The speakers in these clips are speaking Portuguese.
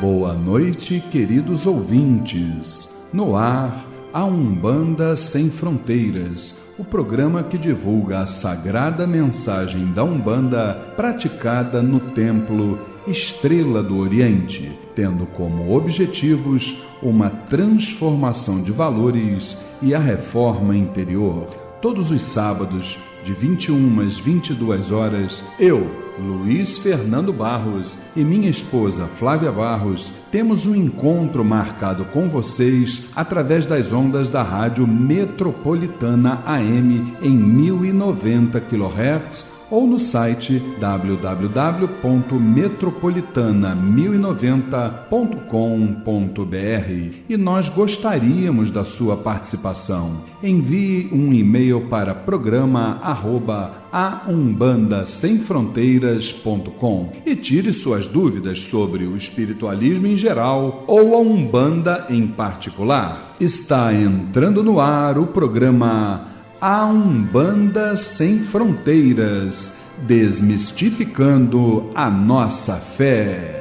Boa noite, queridos ouvintes. No ar, a Umbanda Sem Fronteiras, o programa que divulga a sagrada mensagem da Umbanda praticada no Templo Estrela do Oriente, tendo como objetivos uma transformação de valores e a reforma interior. Todos os sábados, de 21 às 22 horas, eu, Luiz Fernando Barros, e minha esposa Flávia Barros, temos um encontro marcado com vocês através das ondas da Rádio Metropolitana AM em 1090 kHz ou no site www.metropolitana1090.com.br. E nós gostaríamos da sua participação. Envie um e-mail para programa@aumbandasemfronteiras.com e tire suas dúvidas sobre o espiritualismo em geral ou a Umbanda em particular. Está entrando no ar o programa A Umbanda Sem Fronteiras, desmistificando a nossa fé.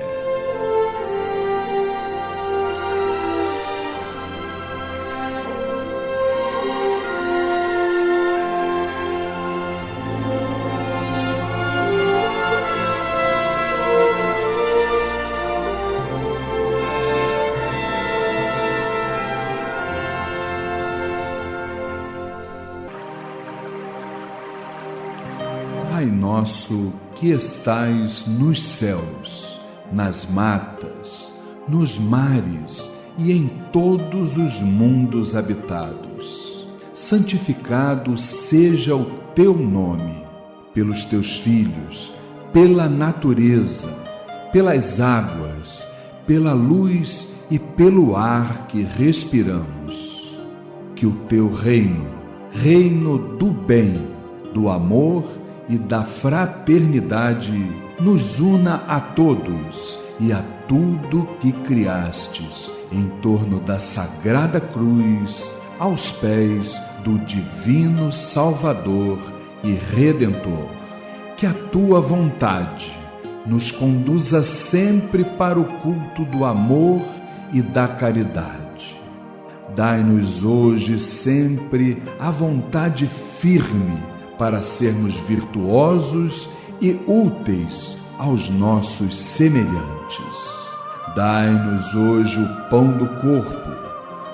Pai nosso que estais nos céus, nas matas, nos mares e em todos os mundos habitados, santificado seja o teu nome, pelos teus filhos, pela natureza, pelas águas, pela luz e pelo ar que respiramos. Que o teu reino, reino do bem, do amor e da fraternidade, nos una a todos e a tudo que criastes em torno da sagrada cruz, aos pés do divino Salvador e Redentor. Que a tua vontade nos conduza sempre para o culto do amor e da caridade. Dai-nos hoje sempre a vontade firme para sermos virtuosos e úteis aos nossos semelhantes. Dai-nos hoje o pão do corpo,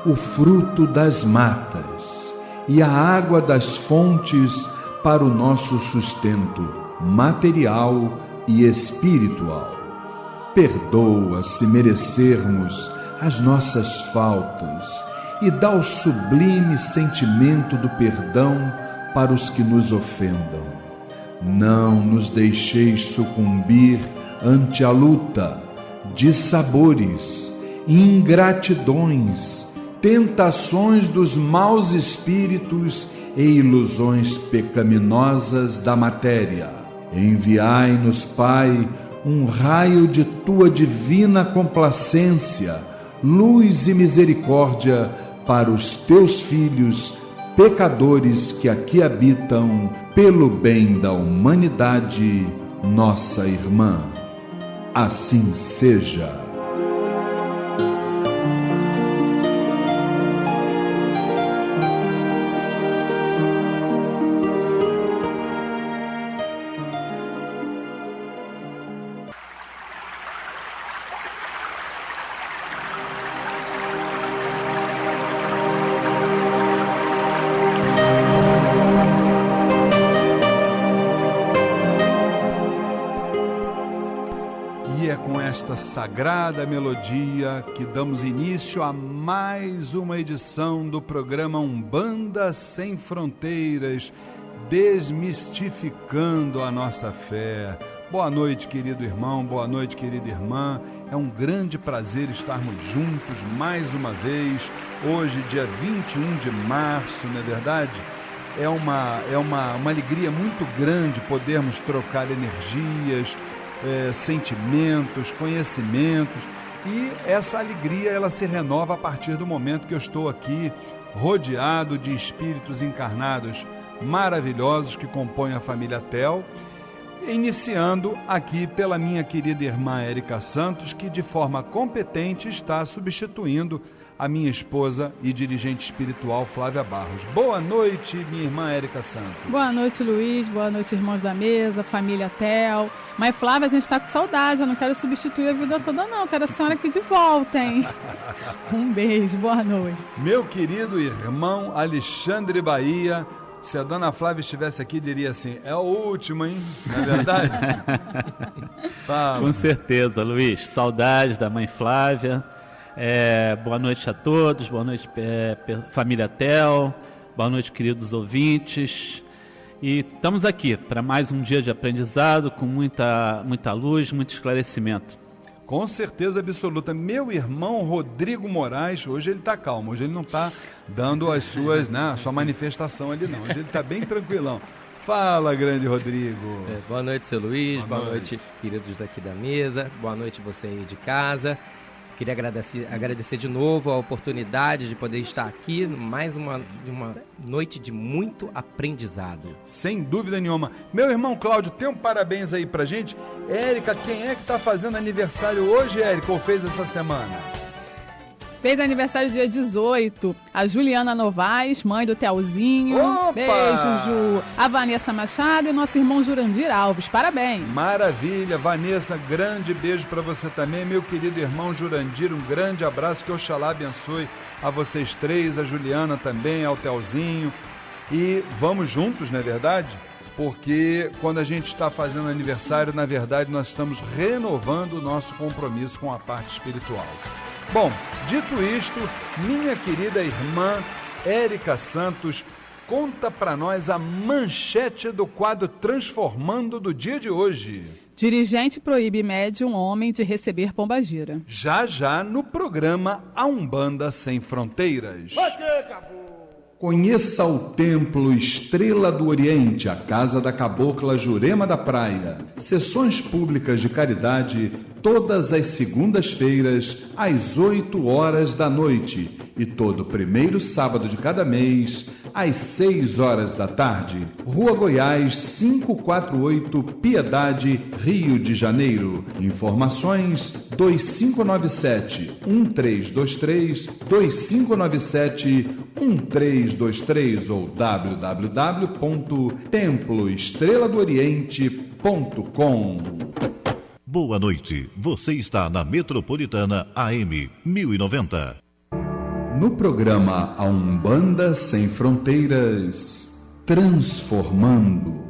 o fruto das matas e a água das fontes para o nosso sustento material e espiritual. Perdoa se merecermos as nossas faltas e dá o sublime sentimento do perdão para os que nos ofendam. Não nos deixeis sucumbir ante a luta, dissabores, ingratidões, tentações dos maus espíritos e ilusões pecaminosas da matéria. Enviai-nos, Pai, um raio de tua divina complacência, luz e misericórdia para os teus filhos pecadores que aqui habitam, pelo bem da humanidade, nossa irmã. Assim seja. Esta sagrada melodia que damos início a mais uma edição do programa Umbanda Sem Fronteiras, desmistificando a nossa fé. Boa noite, querido irmão, boa noite, querida irmã. É um grande prazer estarmos juntos mais uma vez, hoje, dia 21 de março, não é verdade? É uma alegria muito grande podermos trocar energias, sentimentos, conhecimentos, e essa alegria ela se renova a partir do momento que eu estou aqui rodeado de espíritos encarnados maravilhosos que compõem a família Tel, iniciando aqui pela minha querida irmã Érica Santos, que de forma competente está substituindo a minha esposa e dirigente espiritual Flávia Barros. Boa noite, minha irmã Érica Santos. Boa noite, Luiz. Boa noite, irmãos da mesa, família Tel. Mas, Flávia, a gente está com saudade. Eu não quero substituir a vida toda, não. Quero a senhora aqui de volta, hein? Um beijo. Boa noite. Meu querido irmão Alexandre Bahia. Se a dona Flávia estivesse aqui, diria assim, é o último, hein? Não é verdade? Com certeza, Luiz. Saudades da mãe Flávia. Boa noite a todos, boa noite família Tel, boa noite, queridos ouvintes. E estamos aqui para mais um dia de aprendizado com muita luz, muito esclarecimento. Com certeza absoluta. Meu irmão Rodrigo Moraes, hoje ele está calmo, hoje ele não está dando a sua manifestação ali não, hoje ele está bem tranquilão. Fala, grande Rodrigo. Boa noite, seu Luiz, boa noite, queridos daqui da mesa, boa noite você aí de casa. Queria agradecer de novo a oportunidade de poder estar aqui, mais uma noite de muito aprendizado. Sem dúvida nenhuma. Meu irmão Cláudio, tem um parabéns aí pra gente. Érica, quem é que tá fazendo aniversário hoje, Érica, ou fez essa semana? Fez aniversário dia 18, a Juliana Novaes, mãe do Telzinho. Opa! Beijo, Ju. A Vanessa Machado e nosso irmão Jurandir Alves. Parabéns. Maravilha, Vanessa, grande beijo para você também. Meu querido irmão Jurandir, um grande abraço, que Oxalá abençoe a vocês três, a Juliana também, ao Telzinho. E vamos juntos, não é verdade? Porque quando a gente está fazendo aniversário, na verdade, nós estamos renovando o nosso compromisso com a parte espiritual. Bom, dito isto, minha querida irmã Érica Santos, conta para nós a manchete do quadro Transformando do dia de hoje. Dirigente proíbe médium homem de receber pombagira. Já no programa A Umbanda Sem Fronteiras. Conheça o Templo Estrela do Oriente, a Casa da Cabocla Jurema da Praia. Sessões públicas de caridade todas as segundas-feiras, às 8 horas da noite. E todo primeiro sábado de cada mês, às 6 horas da tarde. Rua Goiás, 548, Piedade, Rio de Janeiro. Informações 2597-1323, 2597-1323 ou www.temploestreladooriente.com. Boa noite, você está na Metropolitana AM 1090. No programa A Umbanda Sem Fronteiras, transformando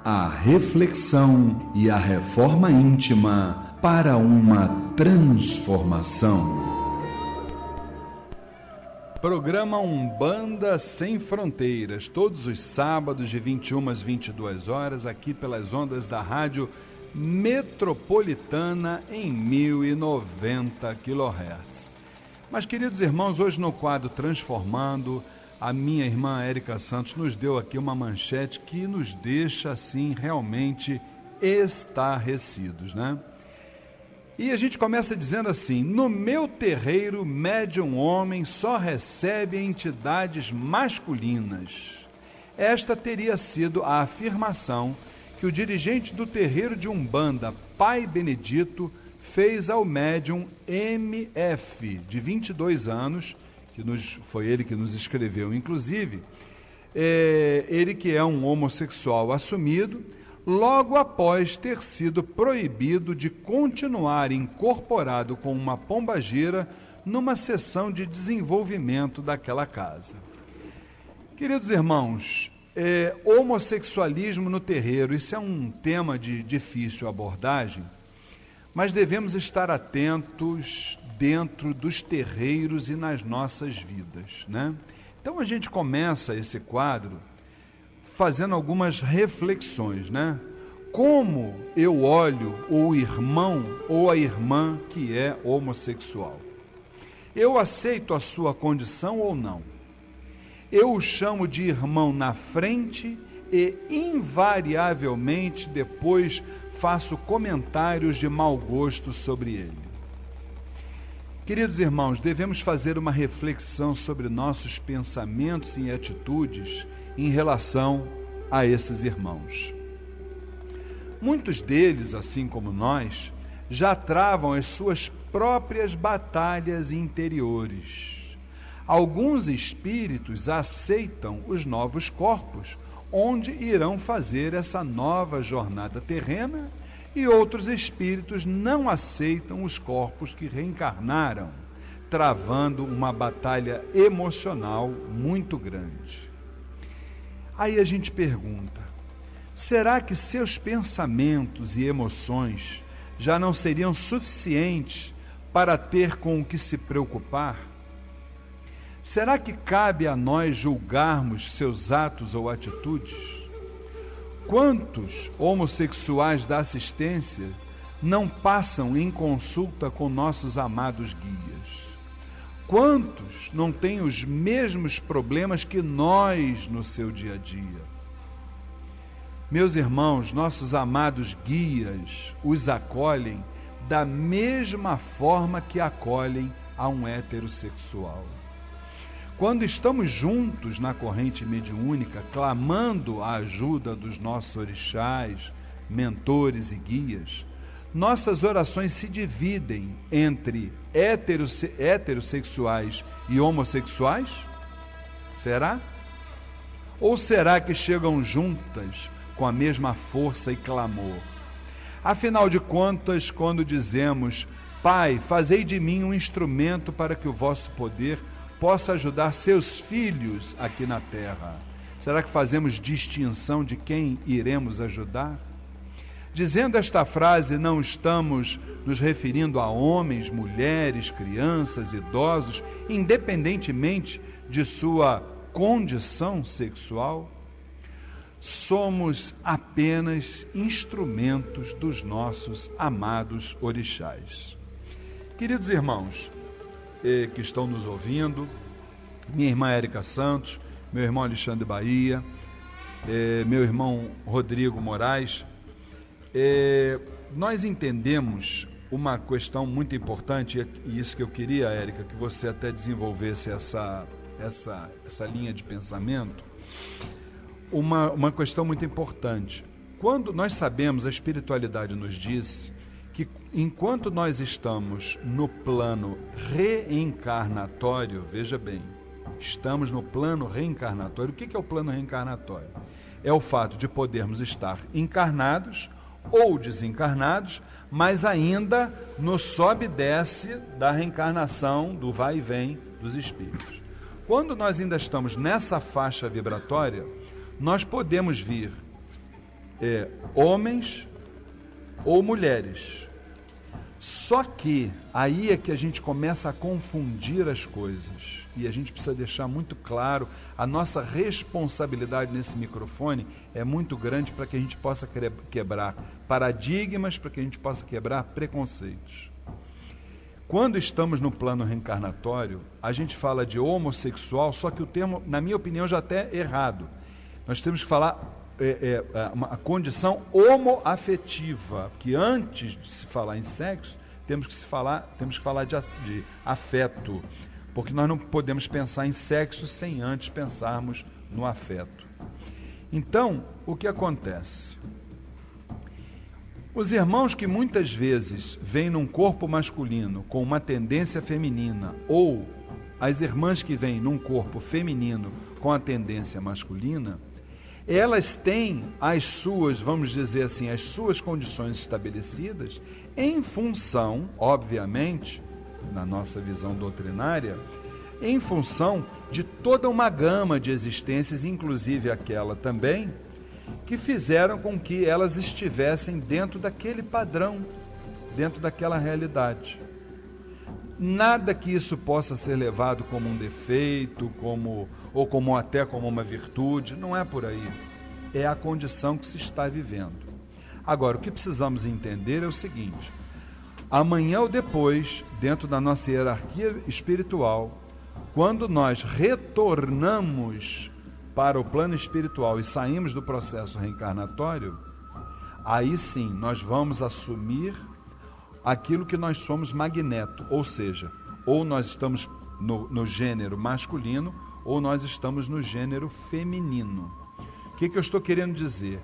a reflexão e a reforma íntima para uma transformação. Programa Umbanda Sem Fronteiras, todos os sábados de 21 às 22 horas, aqui pelas ondas da rádio Metropolitana em 1090 kHz. Mas, queridos irmãos, hoje no quadro Transformando, a minha irmã Érica Santos nos deu aqui uma manchete que nos deixa, assim, realmente estarrecidos, né? E a gente começa dizendo assim: no meu terreiro, médium homem só recebe entidades masculinas. Esta teria sido a afirmação que o dirigente do terreiro de Umbanda, Pai Benedito, fez ao médium MF, de 22 anos, foi ele que nos escreveu, inclusive, ele que é um homossexual assumido, logo após ter sido proibido de continuar incorporado com uma pombagira numa sessão de desenvolvimento daquela casa. Queridos irmãos, homossexualismo no terreiro, isso é um tema de difícil abordagem, mas devemos estar atentos dentro dos terreiros e nas nossas vidas, né? Então a gente começa esse quadro fazendo algumas reflexões, né? como eu olho o irmão ou a irmã que é homossexual? Eu aceito a sua condição ou não? Eu o chamo de irmão na frente e, invariavelmente, depois faço comentários de mau gosto sobre ele. Queridos irmãos, devemos fazer uma reflexão sobre nossos pensamentos e atitudes em relação a esses irmãos. Muitos deles, assim como nós, já travam as suas próprias batalhas interiores. Alguns espíritos aceitam os novos corpos, onde irão fazer essa nova jornada terrena, e outros espíritos não aceitam os corpos que reencarnaram, travando uma batalha emocional muito grande. Aí a gente pergunta, será que seus pensamentos e emoções já não seriam suficientes para ter com o que se preocupar? Será que cabe a nós julgarmos seus atos ou atitudes? Quantos homossexuais da assistência não passam em consulta com nossos amados guias? Quantos não têm os mesmos problemas que nós no seu dia a dia? Meus irmãos, nossos amados guias os acolhem da mesma forma que acolhem a um heterossexual. Quando estamos juntos na corrente mediúnica, clamando a ajuda dos nossos orixás, mentores e guias, nossas orações se dividem entre heterossexuais e homossexuais? Será? Ou será que chegam juntas com a mesma força e clamor? Afinal de contas, quando dizemos, Pai, fazei de mim um instrumento para que o vosso poder possa ajudar seus filhos aqui na terra, será que fazemos distinção de quem iremos ajudar? Dizendo esta frase, não estamos nos referindo a homens, mulheres, crianças, idosos, independentemente de sua condição sexual? Somos apenas instrumentos dos nossos amados orixás. Queridos irmãos que estão nos ouvindo, minha irmã Érica Santos, meu irmão Alexandre Bahia, meu irmão Rodrigo Moraes, nós entendemos uma questão muito importante, e isso que eu queria, Érica, que você até desenvolvesse essa linha de pensamento, uma questão muito importante. Quando nós sabemos, a espiritualidade nos diz que enquanto nós estamos no plano reencarnatório, veja bem, estamos no plano reencarnatório. O que é o plano reencarnatório? É o fato de podermos estar encarnados ou desencarnados, mas ainda no sobe e desce da reencarnação, do vai e vem dos espíritos. Quando nós ainda estamos nessa faixa vibratória, nós podemos vir homens ou mulheres. Só que aí é que a gente começa a confundir as coisas, e a gente precisa deixar muito claro, a nossa responsabilidade nesse microfone é muito grande para que a gente possa quebrar paradigmas, para que a gente possa quebrar preconceitos. Quando estamos no plano reencarnatório, a gente fala de homossexual, só que o termo, na minha opinião, já até errado. Nós temos que falar uma condição homoafetiva, que antes de se falar em sexo, temos que falar de afeto, porque nós não podemos pensar em sexo sem antes pensarmos no afeto. Então, o que acontece? Os irmãos que muitas vezes vêm num corpo masculino com uma tendência feminina, ou as irmãs que vêm num corpo feminino com a tendência masculina, elas têm as suas, vamos dizer assim, as suas condições estabelecidas em função, obviamente, na nossa visão doutrinária, em função de toda uma gama de existências, inclusive aquela também, que fizeram com que elas estivessem dentro daquele padrão, dentro daquela realidade. Nada que isso possa ser levado como um defeito, ou até como uma virtude, não é por aí. É a condição que se está vivendo. Agora, o que precisamos entender é o seguinte: amanhã ou depois, dentro da nossa hierarquia espiritual, quando nós retornamos para o plano espiritual e saímos do processo reencarnatório, aí sim nós vamos assumir aquilo que nós somos magneto, ou seja, ou nós estamos no gênero masculino ou nós estamos no gênero feminino. O que eu estou querendo dizer?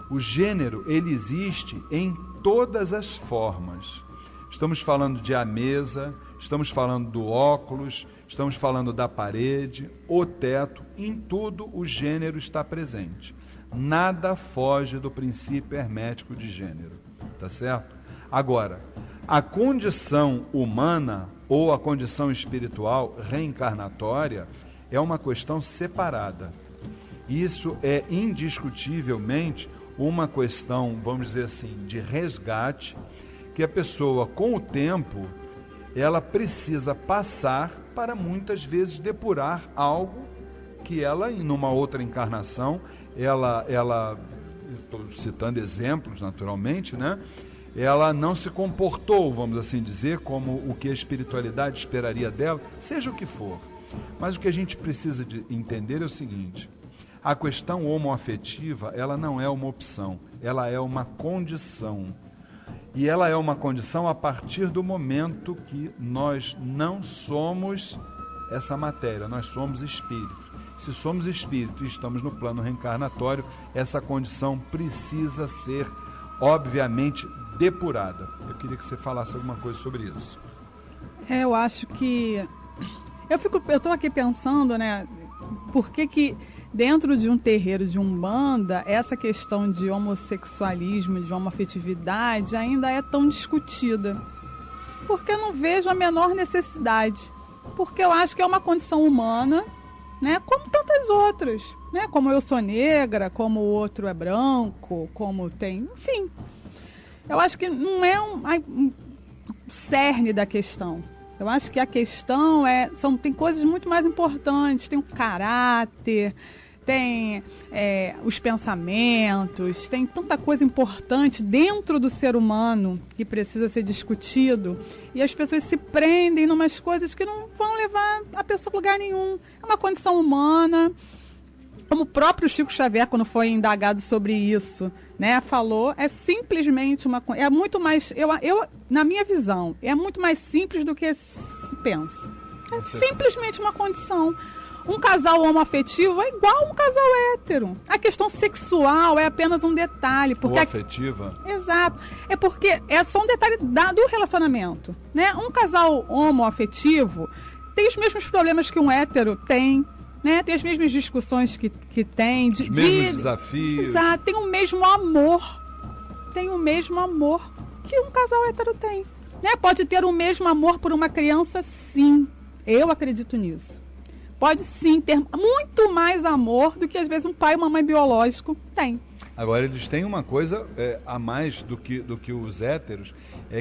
O gênero, ele existe em todas as formas. Estamos falando de a mesa, estamos falando do óculos, estamos falando da parede, o teto, em tudo o gênero está presente. Nada foge do princípio hermético de gênero, tá certo? Agora, a condição humana ou a condição espiritual reencarnatória é uma questão separada. Isso é indiscutivelmente uma questão, vamos dizer assim, de resgate, que a pessoa, com o tempo, ela precisa passar para muitas vezes depurar algo que ela, em uma outra encarnação, estou citando exemplos naturalmente, né? Ela não se comportou, vamos assim dizer, como o que a espiritualidade esperaria dela, seja o que for. Mas o que a gente precisa de entender é o seguinte: a questão homoafetiva, ela não é uma opção, ela é uma condição. E ela é uma condição a partir do momento que nós não somos essa matéria, nós somos espírito. Se somos espírito e estamos no plano reencarnatório, essa condição precisa ser, obviamente, depurada. Eu queria que você falasse alguma coisa sobre isso. Eu acho que... Eu estou aqui pensando, né, por que dentro de um terreiro de Umbanda, essa questão de homossexualismo, de homoafetividade, ainda é tão discutida. Porque eu não vejo a menor necessidade. Porque eu acho que é uma condição humana, né, como tantas outras. Né, como eu sou negra, como o outro é branco, como tem... Enfim, eu acho que não é um cerne da questão. Eu acho que a questão tem coisas muito mais importantes. Tem o caráter, tem os pensamentos, tem tanta coisa importante dentro do ser humano que precisa ser discutido. E as pessoas se prendem em umas coisas que não vão levar a pessoa a lugar nenhum. É uma condição humana. Como o próprio Chico Xavier, quando foi indagado sobre isso, né, falou, é simplesmente uma coisa, é muito mais, na minha visão, é muito mais simples do que se pensa. É simplesmente uma condição. Um casal homoafetivo é igual a um casal hétero. A questão sexual é apenas um detalhe. Porque afetiva? Exato. É porque é só um detalhe do relacionamento. Né? Um casal homoafetivo tem os mesmos problemas que um hétero tem. Né? Tem as mesmas discussões que tem. Os mesmos desafios. Exato. Tem o mesmo amor. Tem o mesmo amor que um casal hétero tem. Né? Pode ter o mesmo amor por uma criança, sim. Eu acredito nisso. Pode sim ter muito mais amor do que às vezes um pai e uma mãe biológico tem. Agora, eles têm uma coisa a mais do que os héteros,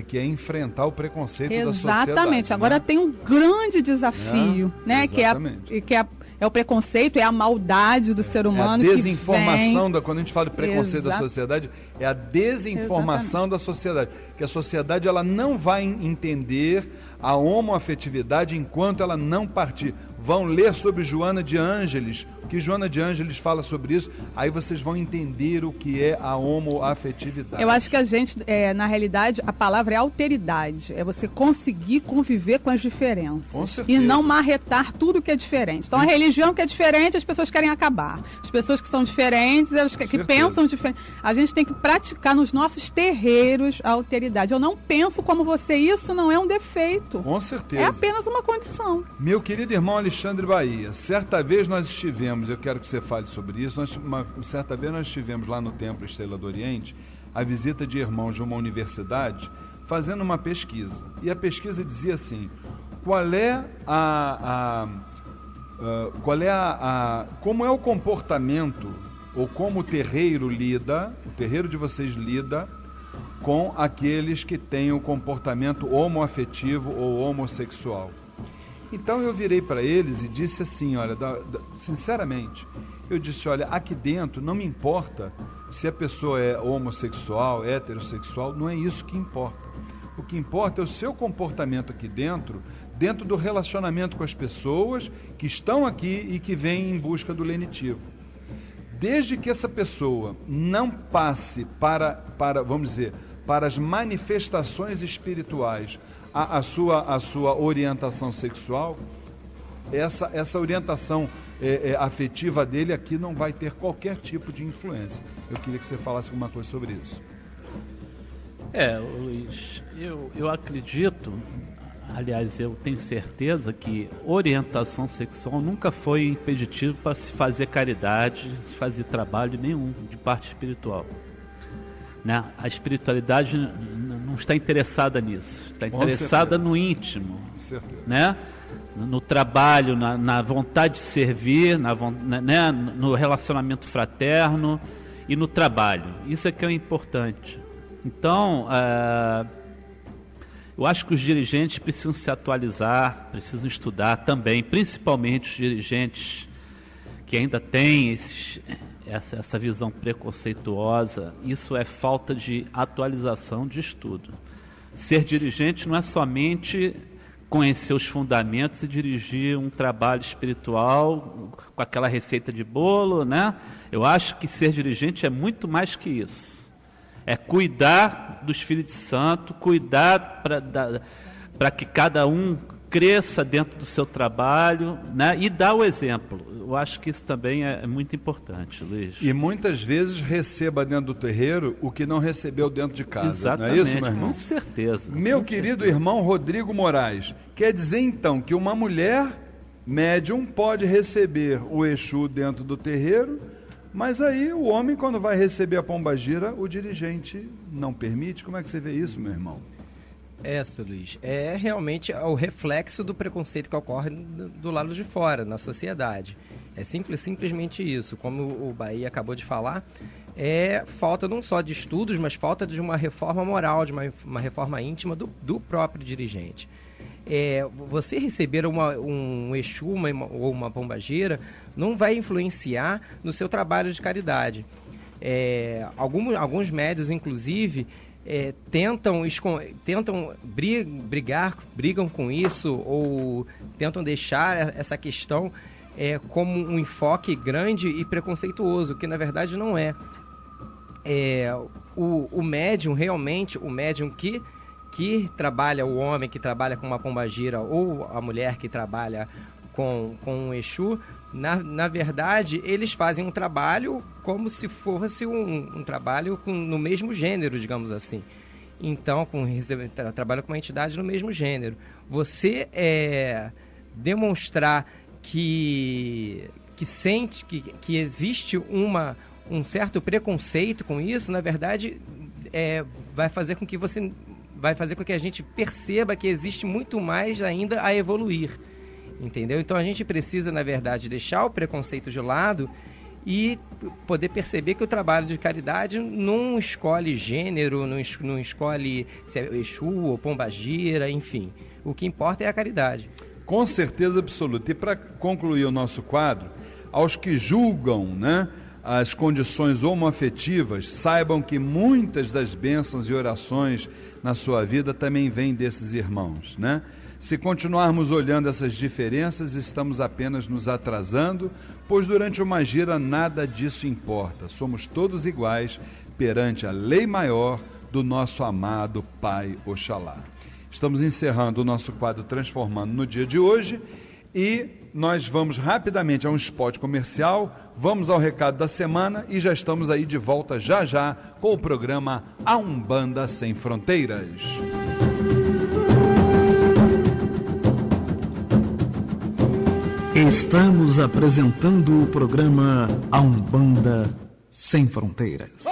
que é enfrentar o preconceito da sociedade. Exatamente. Agora tem um grande desafio, né? Exatamente. Que é o preconceito, é a maldade do ser humano. É a desinformação, quando a gente fala de preconceito da sociedade, é a desinformação da sociedade. Que a sociedade ela não vai entender a homoafetividade enquanto ela não partir. Vão ler sobre Joana de Ângeles, o que Joana de Ângeles fala sobre isso, aí vocês vão entender o que é a homoafetividade. Eu acho que a gente, na realidade, a palavra é alteridade. É você conseguir conviver com as diferenças. Com certeza. E não marretar tudo que é diferente. Então, a religião que é diferente, as pessoas querem acabar. As pessoas que são diferentes, elas que pensam diferente. A gente tem que praticar nos nossos terreiros a alteridade. Eu não penso como você, isso não é um defeito. Com certeza. É apenas uma condição. Meu querido irmão Alexandre Bahia, certa vez nós estivemos, eu quero que você fale sobre isso, certa vez nós estivemos lá no Templo Estrela do Oriente, a visita de irmãos de uma universidade, fazendo uma pesquisa. E a pesquisa dizia assim, como é o comportamento, ou como o terreiro de vocês lida com aqueles que têm o comportamento homoafetivo ou homossexual. Então eu virei para eles e disse assim, olha, sinceramente, eu disse, olha, aqui dentro não me importa se a pessoa é homossexual, heterossexual, não é isso que importa. O que importa é o seu comportamento aqui dentro do relacionamento com as pessoas que estão aqui e que vêm em busca do lenitivo. Desde que essa pessoa não passe para vamos dizer, para as manifestações espirituais, a sua orientação sexual, essa orientação afetiva dele aqui não vai ter qualquer tipo de influência. Eu queria que você falasse alguma coisa sobre isso. Luiz, eu acredito, aliás, eu tenho certeza que orientação sexual nunca foi impeditivo para se fazer caridade, se fazer trabalho nenhum de parte espiritual. Né? A espiritualidade não está interessada nisso, está interessada no íntimo, né? No trabalho, na vontade de servir, né? No relacionamento fraterno e no trabalho. Isso é que é importante. Então, eu acho que os dirigentes precisam se atualizar, precisam estudar também, principalmente os dirigentes que ainda têm essa visão preconceituosa. Isso é falta de atualização de estudo. Ser dirigente não é somente conhecer os fundamentos e dirigir um trabalho espiritual com aquela receita de bolo, né? Eu acho que ser dirigente é muito mais que isso. É cuidar dos filhos de santo, cuidar para que cada um cresça dentro do seu trabalho, né? E dar o exemplo. Eu acho que isso também é muito importante, Luiz. E muitas vezes receba dentro do terreiro o que não recebeu dentro de casa. Exatamente, não é isso, meu irmão? Com certeza. Meu querido irmão Rodrigo Moraes, quer dizer então que uma mulher médium pode receber o Exu dentro do terreiro, mas aí o homem, quando vai receber a pombagira, o dirigente não permite? Como é que você vê isso, meu irmão? Luiz, é realmente o reflexo do preconceito que ocorre do lado de fora, na sociedade. É simplesmente isso. Como o Bahia acabou de falar, é falta não só de estudos, mas falta de uma reforma moral, de uma reforma íntima do próprio dirigente. Você receber um Exu ou uma pombagira não vai influenciar no seu trabalho de caridade. Alguns médios, inclusive, brigam com isso, ou tentam deixar essa questão como um enfoque grande e preconceituoso, que na verdade não é. O médium, realmente, o médium que trabalha, o homem que trabalha com uma pombagira ou a mulher que trabalha com um Exu, na verdade, eles fazem um trabalho como se fosse um trabalho no mesmo gênero, digamos assim. Então, trabalha com uma entidade no mesmo gênero. Você demonstrar que sente que existe um certo preconceito com isso, na verdade, vai fazer com que a gente perceba que existe muito mais ainda a evoluir. Entendeu? Então a gente precisa, na verdade, deixar o preconceito de lado e poder perceber que o trabalho de caridade não escolhe gênero, não escolhe se é Exu ou pombagira, enfim. O que importa é a caridade. Com certeza absoluta. E para concluir o nosso quadro, aos que julgam, né, as condições homoafetivas, saibam que muitas das bênçãos e orações na sua vida também vêm desses irmãos, né? Se continuarmos olhando essas diferenças, estamos apenas nos atrasando, pois durante uma gira nada disso importa. Somos todos iguais perante a lei maior do nosso amado Pai Oxalá. Estamos encerrando o nosso quadro Transformando no dia de hoje e nós vamos rapidamente a um spot comercial, vamos ao recado da semana e já estamos aí de volta já com o programa A Umbanda Sem Fronteiras. Estamos apresentando o programa A Umbanda Sem Fronteiras.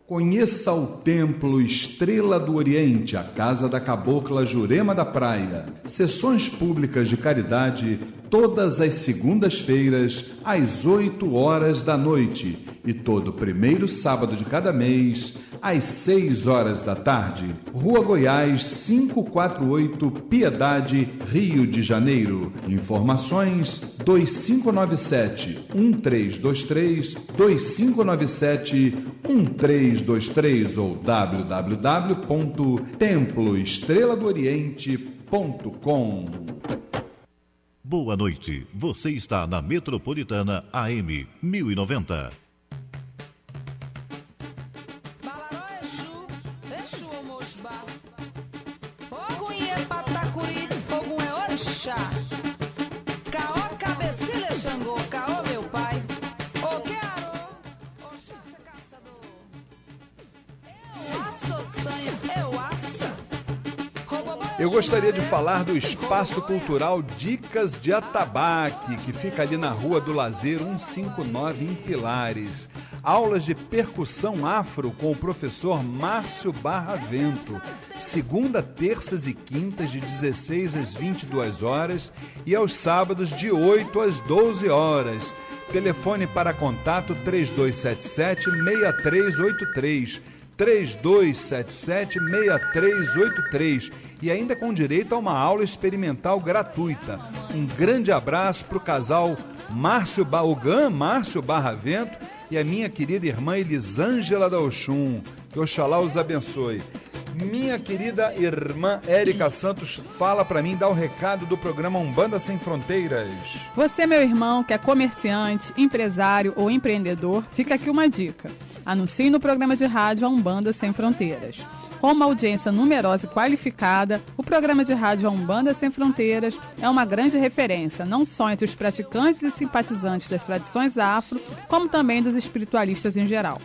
Conheça o Templo Estrela do Oriente, a Casa da Cabocla Jurema da Praia. Sessões públicas de caridade todas as segundas-feiras, às 8 horas da noite. E todo primeiro sábado de cada mês, às 6 horas da tarde, Rua Goiás, 548, Piedade, Rio de Janeiro. Informações 2597-1323, 2597-1323 ou www.temploestreladooriente.com. Boa noite, você está na Metropolitana AM 1090. Eu gostaria de falar do Espaço Cultural Dicas de Atabaque, que fica ali na Rua do Lazer 159, em Pilares. Aulas de percussão afro com o professor Márcio Barravento. Segunda, terças e quintas, de 16 às 22 horas e aos sábados, de 8 às 12 horas. Telefone para contato 3277-6383. 3277-6383 e ainda com direito a uma aula experimental gratuita. Um grande abraço para o casal Márcio Barravento e a minha querida irmã Elisângela da Oxum. Que Oxalá os abençoe. Minha querida irmã Érica Santos, fala para mim, dá o recado do programa Umbanda Sem Fronteiras. Você, meu irmão, que é comerciante, empresário ou empreendedor, fica aqui uma dica. Anuncie no programa de rádio a Umbanda Sem Fronteiras. Com uma audiência numerosa e qualificada, o programa de rádio A Umbanda Sem Fronteiras é uma grande referência, não só entre os praticantes e simpatizantes das tradições afro, como também dos espiritualistas em geral.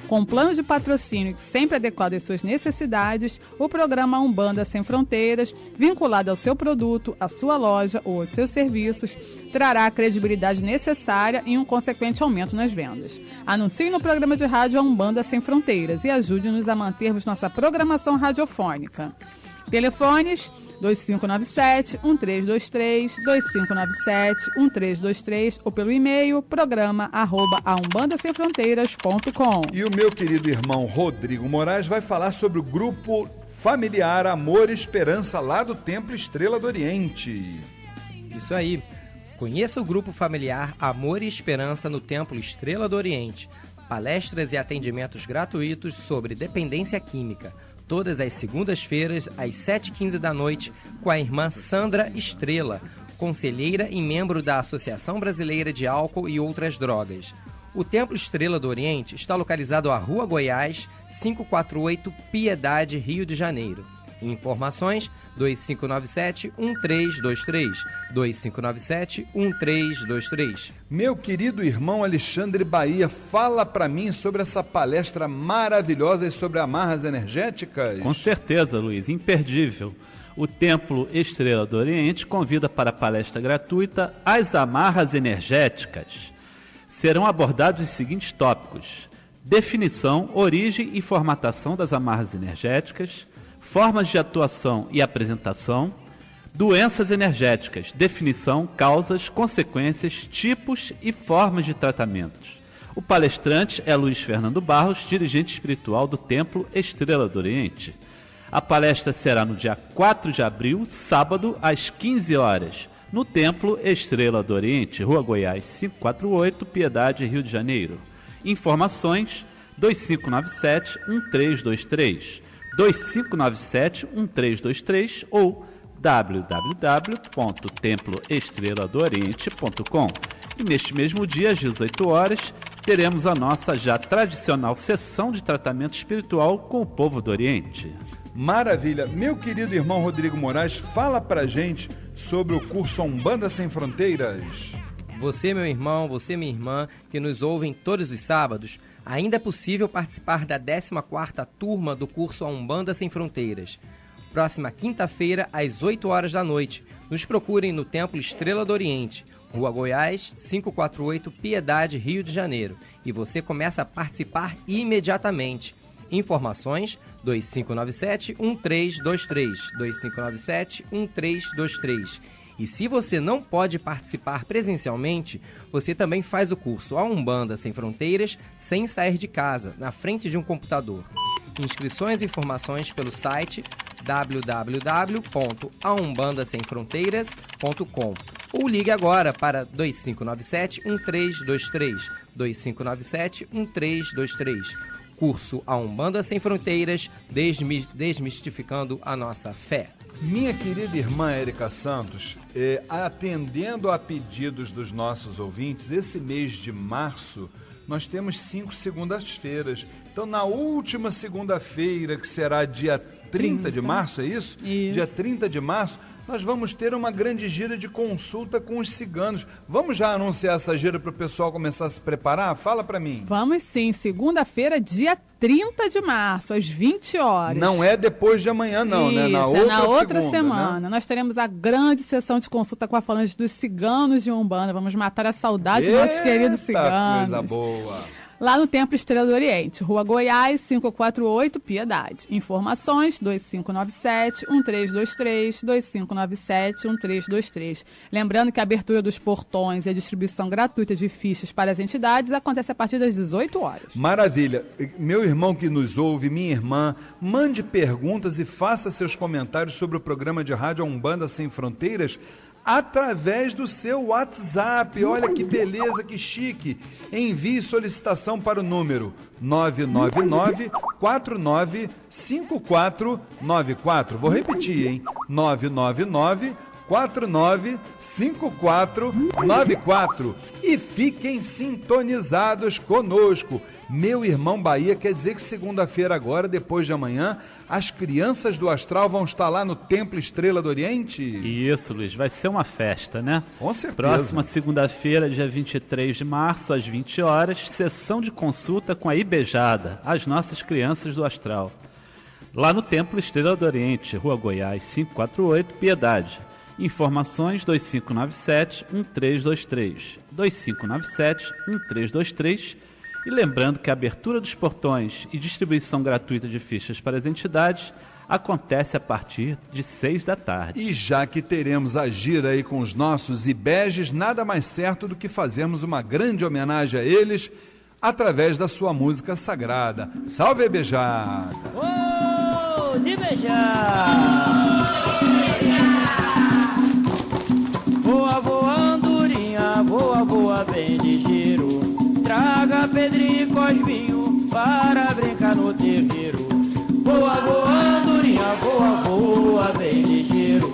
Com um plano de patrocínio sempre adequado às suas necessidades, o programa Umbanda Sem Fronteiras, vinculado ao seu produto, à sua loja ou aos seus serviços, trará a credibilidade necessária e um consequente aumento nas vendas. Anuncie no programa de rádio A Umbanda Sem Fronteiras e ajude-nos a mantermos nossa programação radiofônica. Telefones 2597-1323, 2597-1323 ou pelo e-mail programa@aumbandasemfronteiras.com. E o meu querido irmão Rodrigo Moraes vai falar sobre o grupo familiar Amor e Esperança lá do Templo Estrela do Oriente. Isso aí. Conheça o grupo familiar Amor e Esperança no Templo Estrela do Oriente. Palestras e atendimentos gratuitos sobre dependência química. Todas as segundas-feiras, às 7h15 da noite, com a irmã Sandra Estrela, conselheira e membro da Associação Brasileira de Álcool e Outras Drogas. O Templo Estrela do Oriente está localizado à Rua Goiás, 548, Piedade, Rio de Janeiro. Informações 2597-1323, 2597-1323. Meu querido irmão Alexandre Bahia, fala para mim sobre essa palestra maravilhosa sobre amarras energéticas. Com certeza, Luiz, imperdível. O Templo Estrela do Oriente convida para a palestra gratuita As Amarras Energéticas. Serão abordados os seguintes tópicos: definição, origem e formatação das amarras energéticas, formas de atuação e apresentação, doenças energéticas, definição, causas, consequências, tipos e formas de tratamentos. O palestrante é Luiz Fernando Barros, dirigente espiritual do Templo Estrela do Oriente. A palestra será no dia 4 de abril, sábado, às 15 horas, no Templo Estrela do Oriente, Rua Goiás, 548, Piedade, Rio de Janeiro. Informações 2597-1323. 2597-1323 ou www.temploestreladooriente.com. E neste mesmo dia, às 18 horas, teremos a nossa já tradicional sessão de tratamento espiritual com o povo do Oriente. Maravilha! Meu querido irmão Rodrigo Moraes, fala pra gente sobre o curso Umbanda Sem Fronteiras. Você, meu irmão, você, minha irmã, que nos ouvem todos os sábados, ainda é possível participar da 14ª turma do curso A Umbanda Sem Fronteiras. Próxima quinta-feira, às 8 horas da noite. Nos procurem no Templo Estrela do Oriente, Rua Goiás, 548, Piedade, Rio de Janeiro. E você começa a participar imediatamente. Informações 2597-1323, 2597-1323. E se você não pode participar presencialmente, você também faz o curso A Umbanda Sem Fronteiras sem sair de casa, na frente de um computador. Inscrições e informações pelo site www.aumbandasemfronteiras.com ou ligue agora para 2597-1323, 2597-1323. Curso A Umbanda Sem Fronteiras, desmistificando a nossa fé. Minha querida irmã Érica Santos, atendendo a pedidos dos nossos ouvintes, esse mês de março nós temos 5 segundas-feiras. Então, na última segunda-feira, que será dia 30 de março, é isso? Isso. Dia 30 de março, nós vamos ter uma grande gira de consulta com os ciganos. Vamos já anunciar essa gira para o pessoal começar a se preparar? Fala para mim. Vamos sim, segunda-feira, dia 30 de março, às 20 horas. Não é depois de amanhã, não, né? Na outra segunda, semana. né? Nós teremos a grande sessão de consulta com a falange dos ciganos de Umbanda. Vamos matar a saudade dos nossos queridos ciganos. Coisa boa. Lá no Templo Estrela do Oriente, Rua Goiás, 548, Piedade. Informações, 2597-1323, 2597-1323. Lembrando que a abertura dos portões e a distribuição gratuita de fichas para as entidades acontece a partir das 18 horas. Maravilha. Meu irmão que nos ouve, minha irmã, mande perguntas e faça seus comentários sobre o programa de rádio Umbanda Sem Fronteiras através do seu WhatsApp. Olha que beleza, que chique. Envie solicitação para o número 999-495494. Vou repetir, hein? 999-495494. E fiquem sintonizados conosco. Meu irmão Bahia, quer dizer que segunda-feira agora, depois de amanhã, as crianças do Astral vão estar lá no Templo Estrela do Oriente? Isso, Luiz, vai ser uma festa, né? Com certeza. Próxima segunda-feira, dia 23 de março, às 20 horas, sessão de consulta com a Ibejada, as nossas crianças do Astral. Lá no Templo Estrela do Oriente, Rua Goiás, 548, Piedade. Informações 2597-1323, 2597-1323. E lembrando que a abertura dos portões e distribuição gratuita de fichas para as entidades acontece a partir de 6 da tarde. E já que teremos a gira aí com os nossos Ibejes, nada mais certo do que fazermos uma grande homenagem a eles através da sua música sagrada. Salve, Ibejada! Oh, de beijar! Voa, voa, andorinha, voa, voa, bem ligeiro. Traga Pedrinho e Cosminho para brincar no terreiro. Voa, voa, andorinha, voa, voa, bem ligeiro.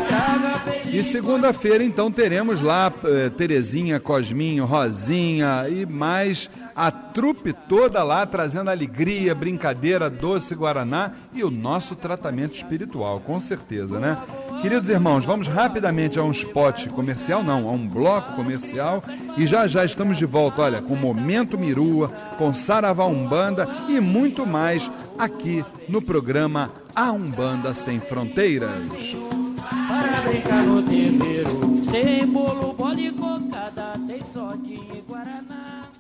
Traga Pedrinho. E segunda-feira, então, teremos lá Terezinha, Cosminho, Rosinha e mais a trupe toda lá, trazendo alegria, brincadeira, doce Guaraná e o nosso tratamento espiritual, com certeza, né? Queridos irmãos, vamos rapidamente a um spot comercial, não, a um bloco comercial, e já estamos de volta, olha, com Momento Mirua, com Saravá Umbanda e muito mais aqui no programa A Umbanda Sem Fronteiras. Para brincar no terreiro, tem bolo, bola e cocada, tem sodinha e Guaraná.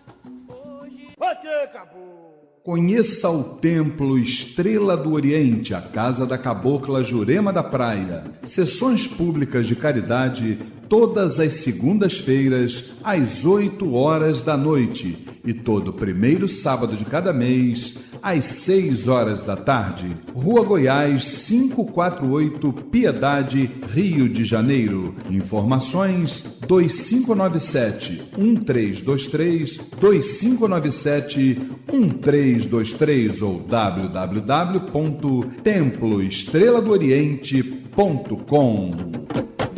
Conheça o Templo Estrela do Oriente, a casa da cabocla Jurema da Praia. Sessões públicas de caridade todas as segundas-feiras, às 8 horas da noite. E todo primeiro sábado de cada mês, às 6 horas da tarde. Rua Goiás, 548, Piedade, Rio de Janeiro. Informações 2597-1323, 2597-1323 ou www.temploestreladooriente.com.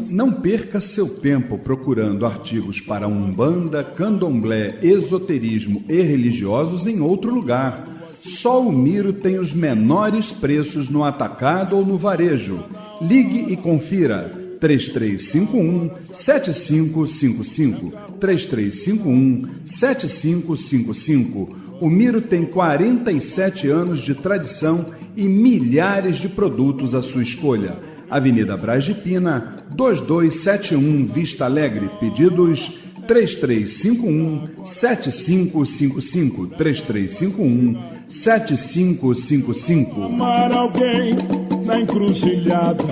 Não perca seu tempo procurando artigos para Umbanda, Candomblé, esoterismo e religiosos em outro lugar. Só o Miro tem os menores preços no atacado ou no varejo. Ligue e confira. 3351-7555. 3351-7555. O Miro tem 47 anos de tradição e milhares de produtos à sua escolha. Avenida Braz de Pina, 2271, Vista Alegre. Pedidos 3351-7555. 3351-7555. Amar alguém na encruzilhada.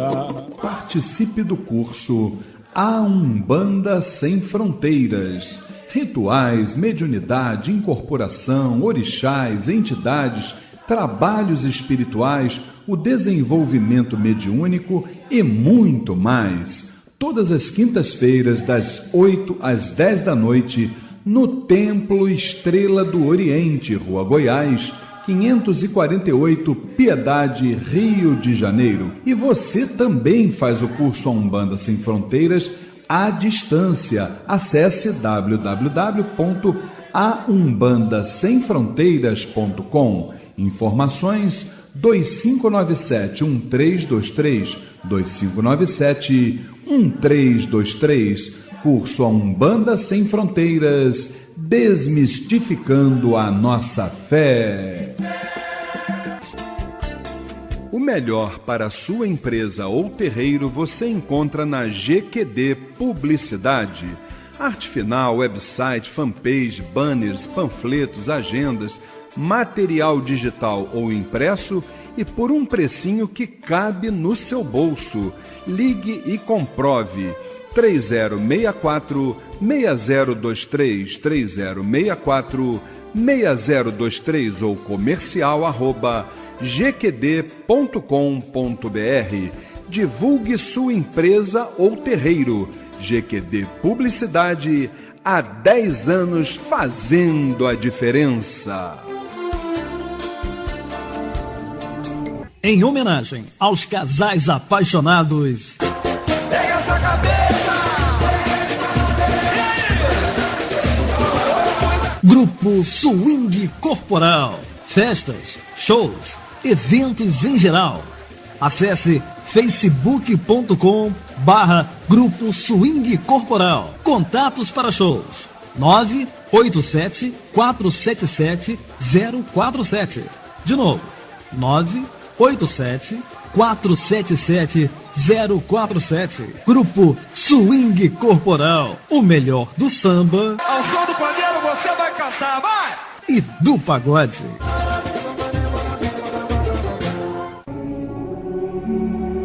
Participe do curso A Umbanda Sem Fronteiras. Rituais, mediunidade, incorporação, orixás, entidades, trabalhos espirituais, o desenvolvimento mediúnico e muito mais. Todas as quintas-feiras, das 8 às 10 da noite, no Templo Estrela do Oriente, Rua Goiás, 548, Piedade, Rio de Janeiro. E você também faz o curso A Umbanda Sem Fronteiras à distância. Acesse www.aumbandasemfronteiras.com. Informações 2597-1323, 2597-1323. Curso A Umbanda Sem Fronteiras, desmistificando a nossa fé. O melhor para a sua empresa ou terreiro você encontra na GQD Publicidade. Arte final, website, fanpage, banners, panfletos, agendas, material digital ou impresso e por um precinho que cabe no seu bolso. Ligue e comprove. 3064-6023, 3064-6023 ou comercial@gqd.com.br. Divulgue sua empresa ou terreiro. GQD Publicidade, há 10 anos fazendo a diferença. Em homenagem aos casais apaixonados, Pega essa cabeça! Grupo Swing Corporal. Festas, shows, eventos em geral. Acesse facebook.com/Grupo Swing Corporal. Contatos para shows 987-477-047. De novo, 987-477-047. Grupo Swing Corporal. O melhor do samba. Ao som do pandeiro você vai cantar, vai! E do pagode.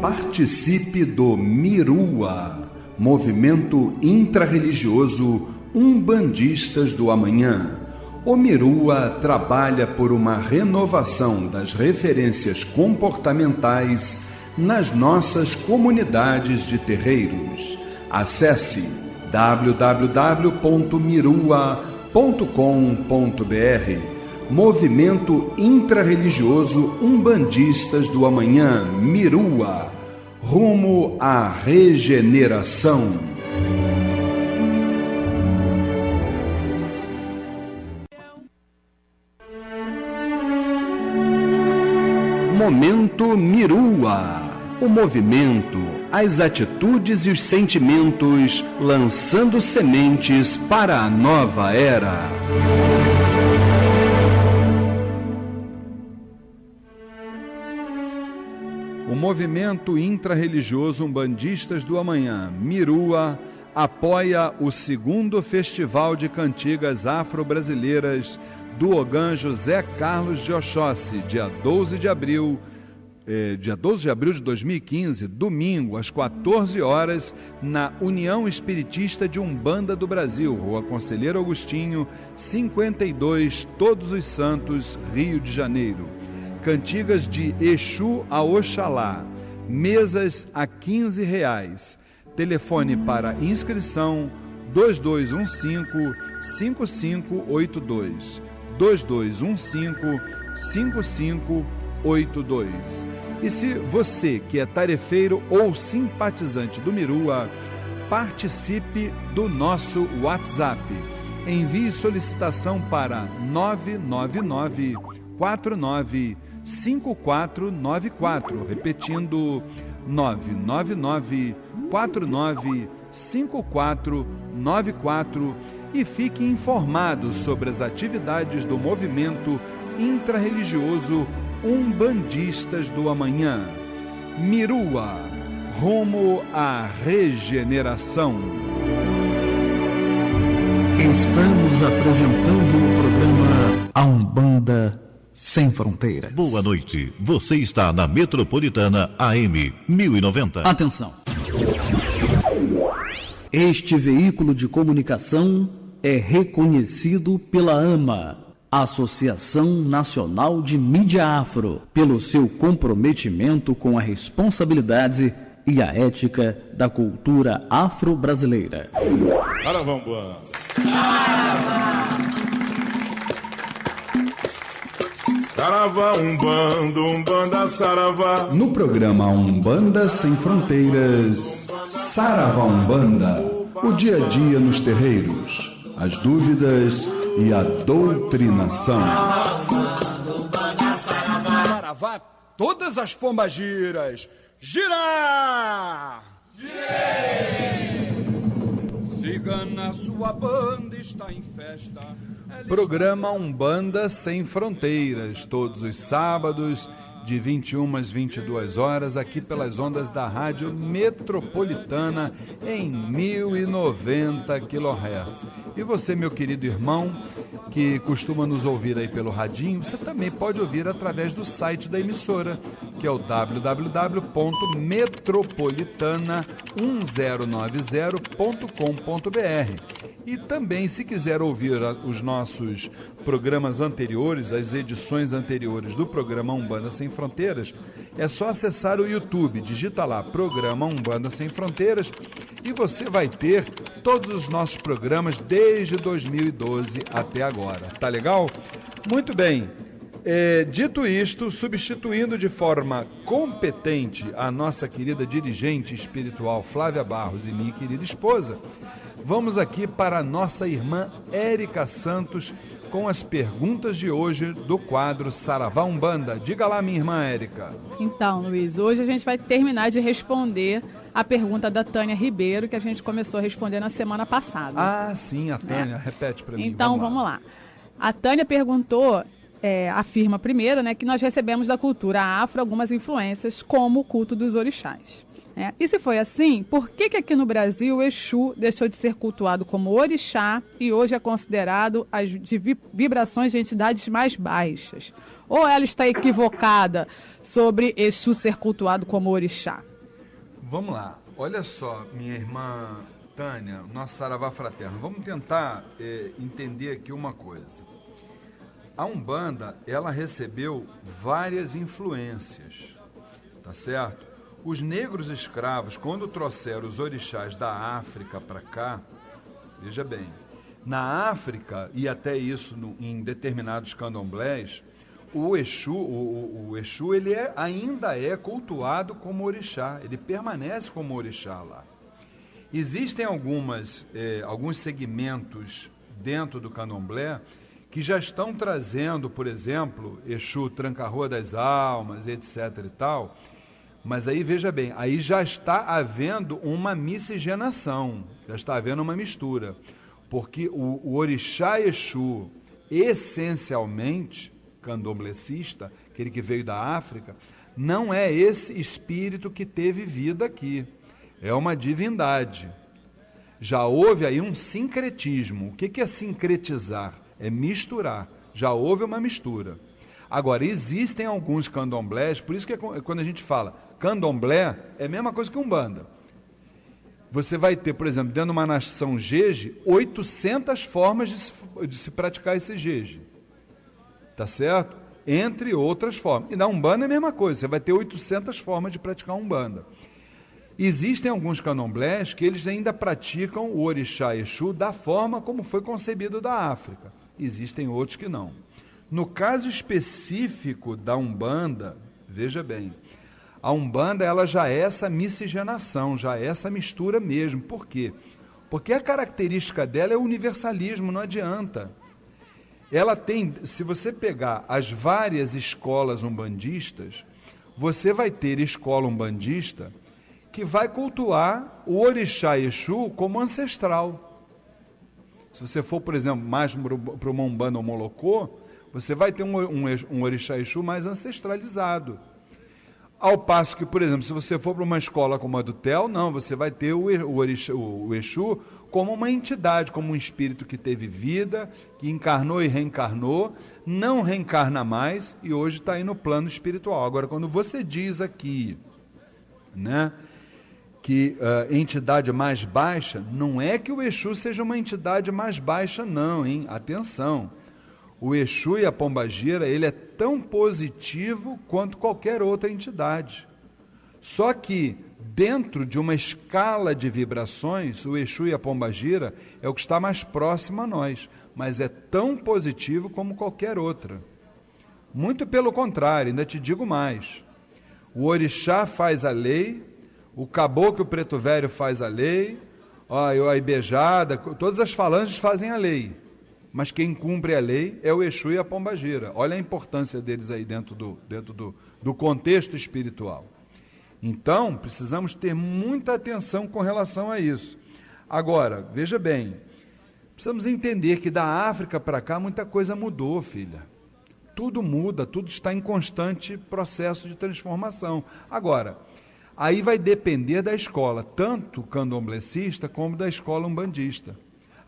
Participe do Mirua, movimento intrarreligioso Umbandistas do Amanhã. O Mirua trabalha por uma renovação das referências comportamentais nas nossas comunidades de terreiros. Acesse www.mirua.com.br. Movimento Intrarreligioso Umbandistas do Amanhã, Mirua, rumo à regeneração. Momento Mirua. O movimento, as atitudes e os sentimentos lançando sementes para a nova era. O movimento intrarreligioso Umbandistas do Amanhã, Mirua, apoia o 2º Festival de Cantigas Afro-Brasileiras do Ogã José Carlos de Oxóssi, dia 12 de abril de 2015, domingo, às 14 horas, na União Espiritista de Umbanda do Brasil, Rua Conselheiro Agostinho, 52, Todos os Santos, Rio de Janeiro. Cantigas de Exu a Oxalá, mesas a R$15. Telefone para inscrição 2215-5582, 2215-5582. E se você que é tarefeiro ou simpatizante do Mirua, participe do nosso WhatsApp. Envie solicitação para 999-495494, repetindo 999-495494, e fique informado sobre as atividades do movimento intrarreligioso Umbandistas do Amanhã. Mirua, rumo à regeneração. Estamos apresentando o programa A Umbanda Sem Fronteiras. Boa noite, você está na Metropolitana AM 1090. Atenção. Este veículo de comunicação é reconhecido pela AMA, Associação Nacional de Mídia Afro, pelo seu comprometimento com a responsabilidade e a ética da cultura afro-brasileira. Saravambam. Saravá, Umbanda, Saravá. No programa Umbanda Sem Fronteiras, Saravá Umbanda, o dia a dia nos terreiros, as dúvidas e a doutrinação. Saravá, todas as pombagiras, gira! Girei! Cigana, sua banda está em festa. Programa Umbanda Sem Fronteiras, todos os sábados, de 21 às 22 horas, aqui pelas ondas da Rádio Metropolitana, em 1090 kHz. E você, meu querido irmão, que costuma nos ouvir aí pelo radinho, você também pode ouvir através do site da emissora, que é o www.metropolitana1090.com.br. E também, se quiser ouvir os nossos programas anteriores, as edições anteriores do programa Umbanda Sem Fronteiras, é só acessar o YouTube, digita lá, Programa Umbanda Sem Fronteiras, e você vai ter todos os nossos programas desde 2012 até agora. Tá legal? Muito bem. Dito isto, substituindo de forma competente a nossa querida dirigente espiritual Flávia Barros e minha querida esposa, vamos aqui para a nossa irmã Érica Santos com as perguntas de hoje do quadro Saravá Umbanda. Diga lá, minha irmã Érica. Então, Luiz, hoje a gente vai terminar de responder a pergunta da Tânia Ribeiro, que a gente começou a responder na semana passada. Ah, sim, a Tânia. Repete para mim. Então, vamos lá. A Tânia perguntou, afirma primeiro, né, que nós recebemos da cultura afro algumas influências, como o culto dos orixás. E se foi assim, por que aqui no Brasil o Exu deixou de ser cultuado como orixá e hoje é considerado de vibrações de entidades mais baixas? Ou ela está equivocada sobre Exu ser cultuado como orixá? Vamos lá. Olha só, minha irmã Tânia, nosso Saravá fraterno. Vamos tentar entender aqui uma coisa. A Umbanda, ela recebeu várias influências, tá certo? Os negros escravos, quando trouxeram os orixás da África para cá, veja bem, na África, e até isso em determinados candomblés, o Exu ele ainda é cultuado como orixá, ele permanece como orixá lá. Existem alguns segmentos dentro do candomblé que já estão trazendo, por exemplo, Exu Tranca-Rua das Almas, etc. e tal. Mas aí, veja bem, aí já está havendo uma miscigenação, já está havendo uma mistura. Porque o orixá Exu, essencialmente candomblecista, aquele que veio da África, não é esse espírito que teve vida aqui. É uma divindade. Já houve aí um sincretismo. O que é sincretizar? É misturar. Já houve uma mistura. Agora, existem alguns candomblés, por isso que quando a gente fala candomblé, é a mesma coisa que umbanda. Você vai ter, por exemplo, dentro de uma nação jeje, 800 formas de se praticar esse jeje. Tá certo? Entre outras formas. E na umbanda é a mesma coisa, você vai ter 800 formas de praticar umbanda. Existem alguns candomblés que eles ainda praticam o orixá Exu da forma como foi concebido da África. Existem outros que não. No caso específico da Umbanda, veja bem, a Umbanda ela já é essa miscigenação, já é essa mistura mesmo. Por quê? Porque a característica dela é o universalismo, não adianta. Ela tem, se você pegar as várias escolas umbandistas, você vai ter escola umbandista que vai cultuar o orixá Exu como ancestral. Se você for, por exemplo, mais para uma Umbanda ou Molocô, você vai ter um orixá Exu mais ancestralizado. Ao passo que, por exemplo, se você for para uma escola como a do TEL, não, você vai ter o Exu como uma entidade, como um espírito que teve vida, que encarnou e reencarnou, não reencarna mais e hoje está aí no plano espiritual. Agora, quando você diz aqui, né, que entidade mais baixa, não é que o Exu seja uma entidade mais baixa, não, hein? Atenção. O Exu e a Pombagira, ele é tão positivo quanto qualquer outra entidade. Só que, dentro de uma escala de vibrações, o Exu e a Pombagira é o que está mais próximo a nós, mas é tão positivo como qualquer outra. Muito pelo contrário, ainda te digo mais. O orixá faz a lei, o caboclo o preto velho faz a lei, a ibejada, todas as falanges fazem a lei. Mas quem cumpre a lei é o Exu e a Pombagira. Olha a importância deles aí dentro do contexto espiritual. Então, precisamos ter muita atenção com relação a isso. Agora, veja bem, precisamos entender que da África para cá muita coisa mudou, filha. Tudo muda, tudo está em constante processo de transformação. Agora, aí vai depender da escola, tanto candomblessista como da escola umbandista.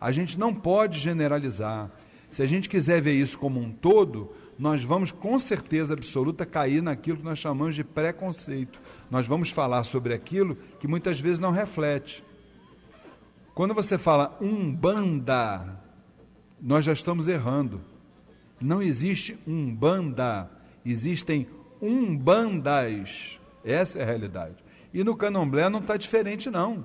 A gente não pode generalizar. Se a gente quiser ver isso como um todo, nós vamos com certeza absoluta cair naquilo que nós chamamos de preconceito. Nós vamos falar sobre aquilo que muitas vezes não reflete. Quando você fala umbanda, nós já estamos errando. Não existe umbanda, existem umbandas. Essa é a realidade. E no candomblé não está diferente, não.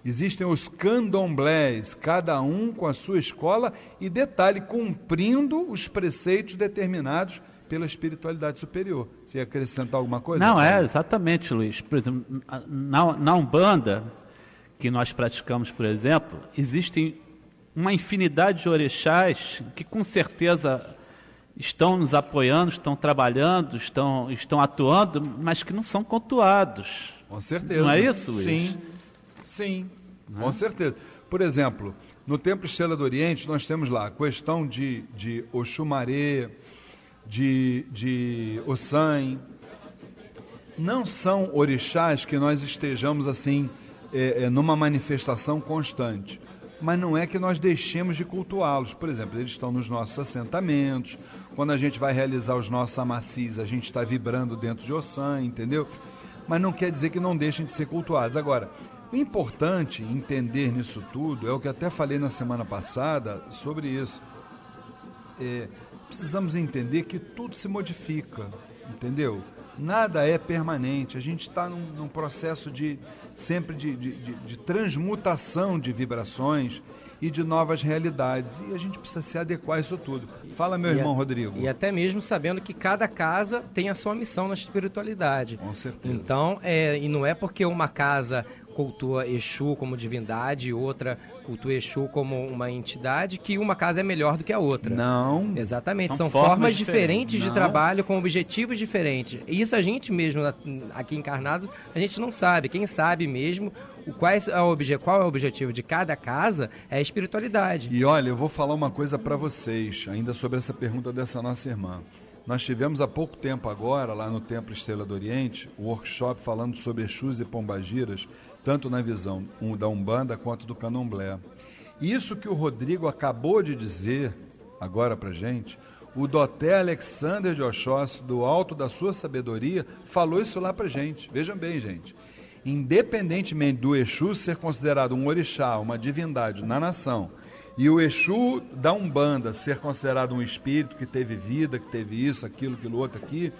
Existem os candomblés, cada um com a sua escola e, detalhe, cumprindo os preceitos determinados pela espiritualidade superior. Você ia acrescentar alguma coisa? Não, exatamente, Luiz. Por exemplo, na Umbanda, que nós praticamos, por exemplo, existem uma infinidade de orixás que com certeza estão nos apoiando, estão trabalhando, estão atuando, mas que não são cultuados. Com certeza. Não é isso, Luiz? Sim, com certeza. Por exemplo, no Templo Estrela do Oriente, nós temos lá a questão de Oxumaré, de Ossan. Não são orixás que nós estejamos assim, numa manifestação constante. Mas não é que nós deixemos de cultuá-los. Por exemplo, eles estão nos nossos assentamentos. Quando a gente vai realizar os nossos amacis, a gente está vibrando dentro de Ossan, entendeu? Mas não quer dizer que não deixem de ser cultuados. Agora, o importante entender nisso tudo é o que até falei na semana passada sobre isso. Precisamos entender que tudo se modifica, entendeu? Nada é permanente. A gente está num processo sempre de transmutação de vibrações e de novas realidades. E a gente precisa se adequar a isso tudo. Fala, meu irmão Rodrigo. E até mesmo sabendo que cada casa tem a sua missão na espiritualidade. Com certeza. Então, e não é porque uma casa cultua Exu como divindade e outra cultua Exu como uma entidade que uma casa é melhor do que a outra. Não. Exatamente. São formas diferentes de trabalho com objetivos diferentes. E isso a gente mesmo, aqui encarnado, a gente não sabe. Quem sabe mesmo qual é o objetivo de cada casa é a espiritualidade. E olha, eu vou falar uma coisa para vocês, ainda sobre essa pergunta dessa nossa irmã. Nós tivemos há pouco tempo agora, lá no Templo Estrela do Oriente, um workshop falando sobre Exus e Pombagiras, tanto na visão da Umbanda quanto do Candomblé. Isso que o Rodrigo acabou de dizer agora para gente, o Doté Alexander de Oxóssi, do alto da sua sabedoria, falou isso lá para gente. Vejam bem, gente. Independentemente do Exu ser considerado um orixá, uma divindade na nação, e o Exu da Umbanda ser considerado um espírito que teve vida, que teve isso, aquilo outro aqui,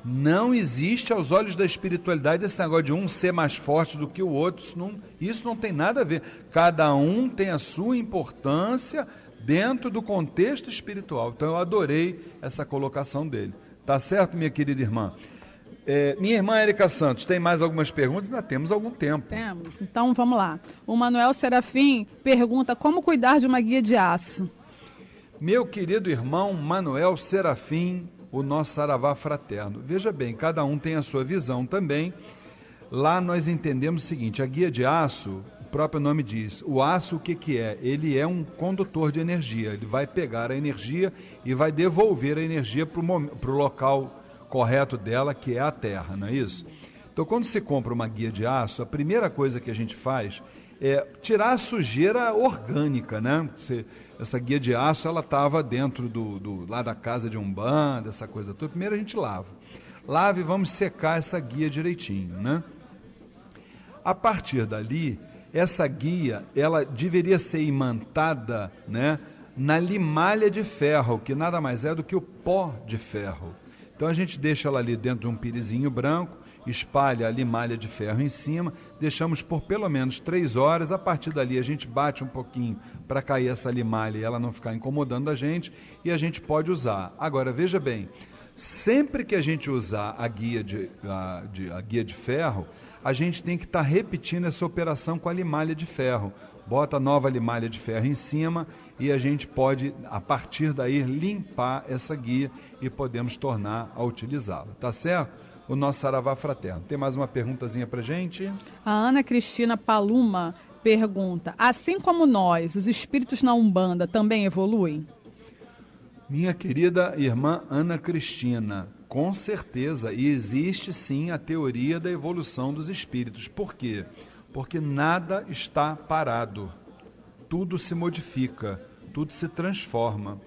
não existe aos olhos da espiritualidade esse negócio de um ser mais forte do que o outro. Isso não tem nada a ver. Cada um tem a sua importância dentro do contexto espiritual. Então eu adorei essa colocação dele. Tá certo, minha querida irmã? Minha irmã Érica Santos, tem mais algumas perguntas? Ainda temos algum tempo. Temos. Então vamos lá. O Manuel Serafim pergunta como cuidar de uma guia de aço. Meu querido irmão Manuel Serafim, o nosso saravá fraterno. Veja bem, cada um tem a sua visão também. Lá nós entendemos o seguinte, a guia de aço, o próprio nome diz, o aço o que é? Ele é um condutor de energia, ele vai pegar a energia e vai devolver a energia para o local correto dela, que é a Terra, não é isso? Então, quando se compra uma guia de aço, a primeira coisa que a gente faz é tirar a sujeira orgânica, né? Essa guia de aço, ela estava dentro lá da casa de Umbanda, essa coisa toda. Primeiro a gente lava. Lava e vamos secar essa guia direitinho, né? A partir dali, essa guia, ela deveria ser imantada, né, na limalha de ferro, que nada mais é do que o pó de ferro. Então a gente deixa ela ali dentro de um pirizinho branco, espalha a limalha de ferro em cima, deixamos por pelo menos 3 horas, a partir dali a gente bate um pouquinho para cair essa limalha e ela não ficar incomodando a gente, e a gente pode usar. Agora, veja bem, sempre que a gente usar a guia de ferro, a gente tem que estar repetindo essa operação com a limalha de ferro. Bota a nova limalha de ferro em cima e a gente pode, a partir daí, limpar essa guia e podemos tornar a utilizá-la. Tá certo? O nosso Saravá Fraterno. Tem mais uma perguntazinha pra gente? A Ana Cristina Paluma pergunta: assim como nós, os espíritos na Umbanda também evoluem? Minha querida irmã Ana Cristina, com certeza, e existe sim a teoria da evolução dos espíritos. Por quê? Porque nada está parado, tudo se modifica, tudo se transforma.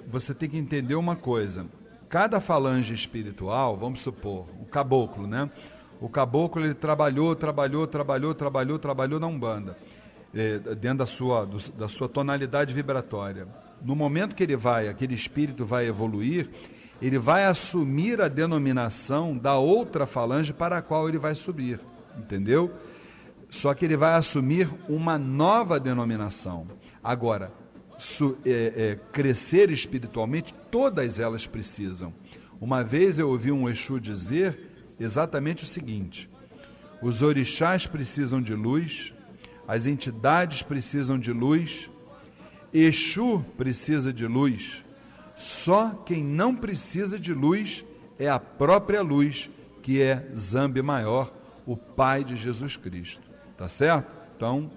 Você tem que entender uma coisa, cada falange espiritual, vamos supor, o caboclo, né? O caboclo, ele trabalhou na Umbanda, dentro da sua tonalidade vibratória. No momento que aquele espírito vai evoluir, ele vai assumir a denominação da outra falange para a qual ele vai subir, entendeu? Só que ele vai assumir uma nova denominação. Agora, crescer espiritualmente, todas elas precisam. Uma vez eu ouvi um Exu dizer exatamente o seguinte: os orixás precisam de luz, as entidades precisam de luz, Exu precisa de luz, só quem não precisa de luz é a própria luz, que é Zambi Maior, o Pai de Jesus Cristo. Tá certo? Então,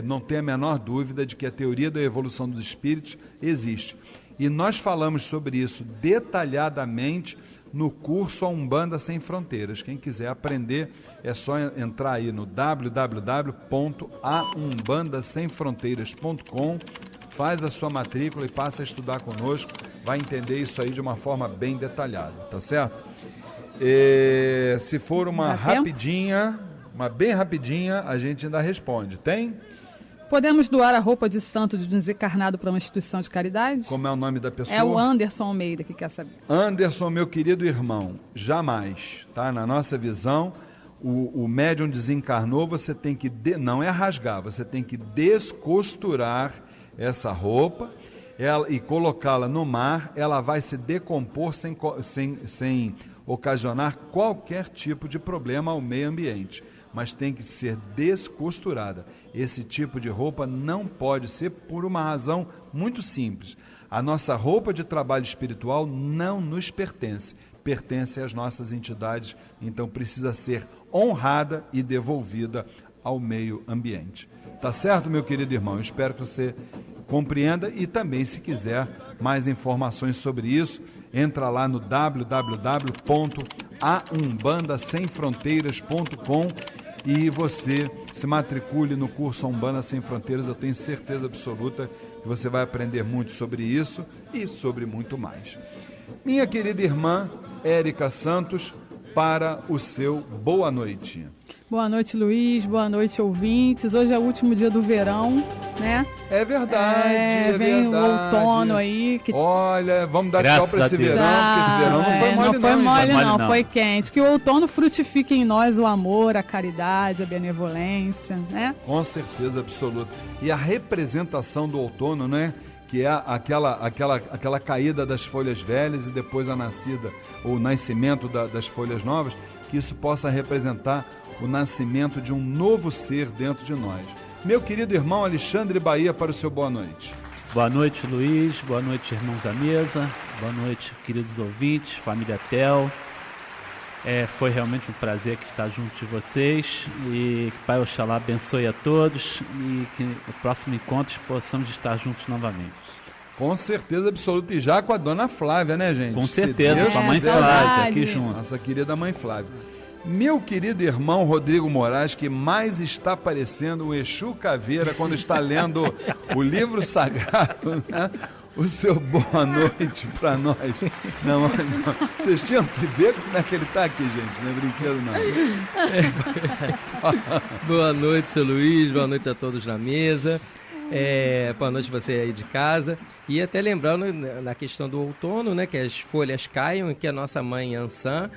não tem a menor dúvida de que a teoria da evolução dos espíritos existe. E nós falamos sobre isso detalhadamente no curso A Umbanda Sem Fronteiras. Quem quiser aprender, é só entrar aí no www.aumbandasemfronteiras.com, faz a sua matrícula e passa a estudar conosco, vai entender isso aí de uma forma bem detalhada, tá certo? Se for uma bem rapidinha, a gente ainda responde. Tem? Podemos doar a roupa de santo de desencarnado para uma instituição de caridade? Como é o nome da pessoa? É o Anderson Almeida que quer saber. Anderson, meu querido irmão, jamais, tá? Na nossa visão, o médium desencarnou, você tem que, não é rasgar, você tem que descosturar essa roupa e colocá-la no mar, ela vai se decompor sem ocasionar qualquer tipo de problema ao meio ambiente, mas tem que ser descosturada. Esse tipo de roupa não pode ser, por uma razão muito simples: a nossa roupa de trabalho espiritual não nos pertence, pertence às nossas entidades, então precisa ser honrada e devolvida ao meio ambiente. Tá certo, meu querido irmão? Eu espero que você compreenda, e também, se quiser mais informações sobre isso, entra lá no www.aumbandasemfronteiras.com e você se matricule no curso Umbanda Sem Fronteiras. Eu tenho certeza absoluta que você vai aprender muito sobre isso e sobre muito mais. Minha querida irmã Érica Santos, para o seu boa noite. Boa noite, Luiz. Boa noite, ouvintes. Hoje é o último dia do verão, né? É verdade, vem verdade. O outono aí. Olha, vamos dar tchau para esse verão, porque esse verão não foi mole, não. Foi mole, não. Foi quente. Que o outono frutifique em nós o amor, a caridade, a benevolência, né? Com certeza absoluta. E a representação do outono, né? Que é aquela caída das folhas velhas e depois a nascida, o nascimento das folhas novas, que isso possa representar o nascimento de um novo ser dentro de nós. Meu querido irmão Alexandre Bahia, para o seu boa noite. Boa noite, Luiz. Boa noite, irmãos da mesa. Boa noite, queridos ouvintes, família Tel. Foi realmente um prazer estar junto de vocês, e que Pai Oxalá abençoe a todos e que no próximo encontro possamos estar juntos novamente. Com certeza absoluta, e já com a dona Flávia, né, gente? Com certeza, com a mãe Flávia aqui junto. Nossa querida mãe Flávia. Meu querido irmão Rodrigo Moraes, que mais está parecendo o Exu Caveira quando está lendo o livro sagrado, né? o seu boa noite para nós. Não, vocês tinham que ver como é que ele está aqui, gente. Não é brinquedo, não. Boa noite, seu Luiz. Boa noite a todos na mesa. Boa noite você aí de casa. E até lembrando na questão do outono, né, que as folhas caiam e que a nossa mãe Ansã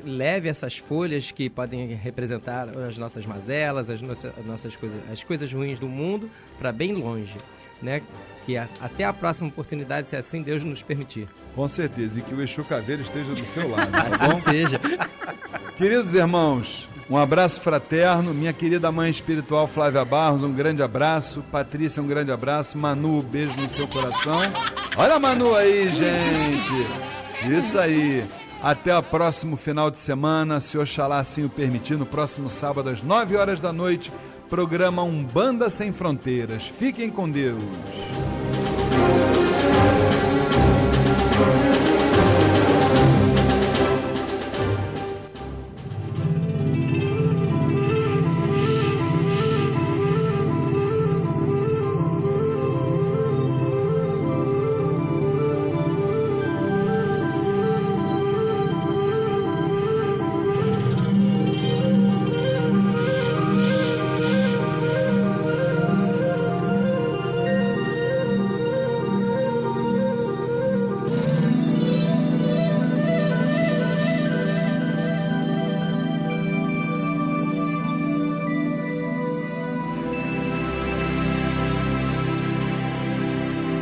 leve essas folhas que podem representar as nossas mazelas, as nossas coisas, as coisas ruins do mundo, para bem longe, né? Que até a próxima oportunidade, se assim Deus nos permitir. Com certeza, e que o Exu Caveiro esteja do seu lado, tá bom? Assim seja. Queridos irmãos, um abraço fraterno. Minha querida mãe espiritual Flávia Barros, um grande abraço. Patrícia, um grande abraço. Manu, um beijo no seu coração. Olha a Manu aí, gente. Isso aí. Até o próximo final de semana, se Oxalá assim o permitir, no próximo sábado às 9 horas da noite, programa Umbanda Sem Fronteiras. Fiquem com Deus.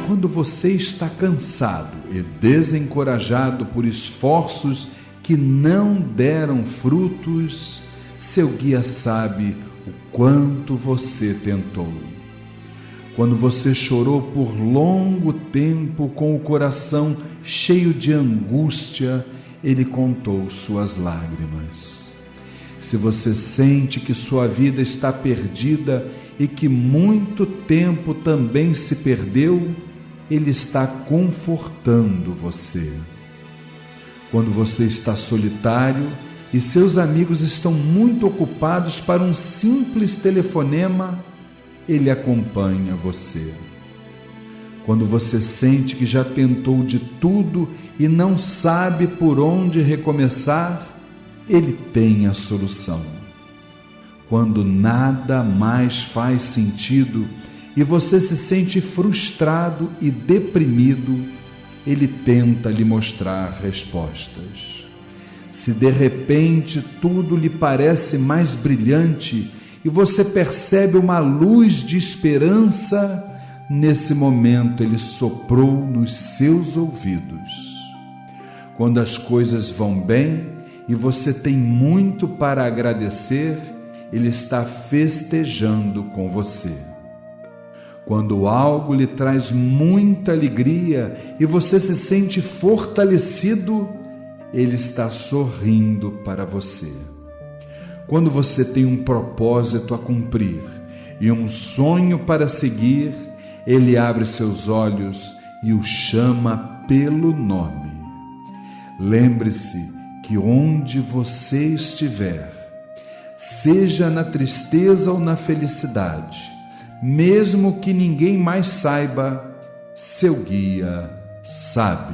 Quando você está cansado e desencorajado por esforços que não deram frutos, seu guia sabe o quanto você tentou. Quando você chorou por longo tempo com o coração cheio de angústia, ele contou suas lágrimas. Se você sente que sua vida está perdida e que muito tempo também se perdeu, ele está confortando você. Quando você está solitário e seus amigos estão muito ocupados para um simples telefonema, ele acompanha você. Quando você sente que já tentou de tudo e não sabe por onde recomeçar, ele tem a solução. Quando nada mais faz sentido e você se sente frustrado e deprimido, ele tenta lhe mostrar respostas. Se de repente tudo lhe parece mais brilhante e você percebe uma luz de esperança, nesse momento ele soprou nos seus ouvidos. Quando as coisas vão bem e você tem muito para agradecer, ele está festejando com você. Quando algo lhe traz muita alegria e você se sente fortalecido, ele está sorrindo para você. Quando você tem um propósito a cumprir e um sonho para seguir, ele abre seus olhos e o chama pelo nome. Lembre-se que onde você estiver, seja na tristeza ou na felicidade, mesmo que ninguém mais saiba, seu guia sabe.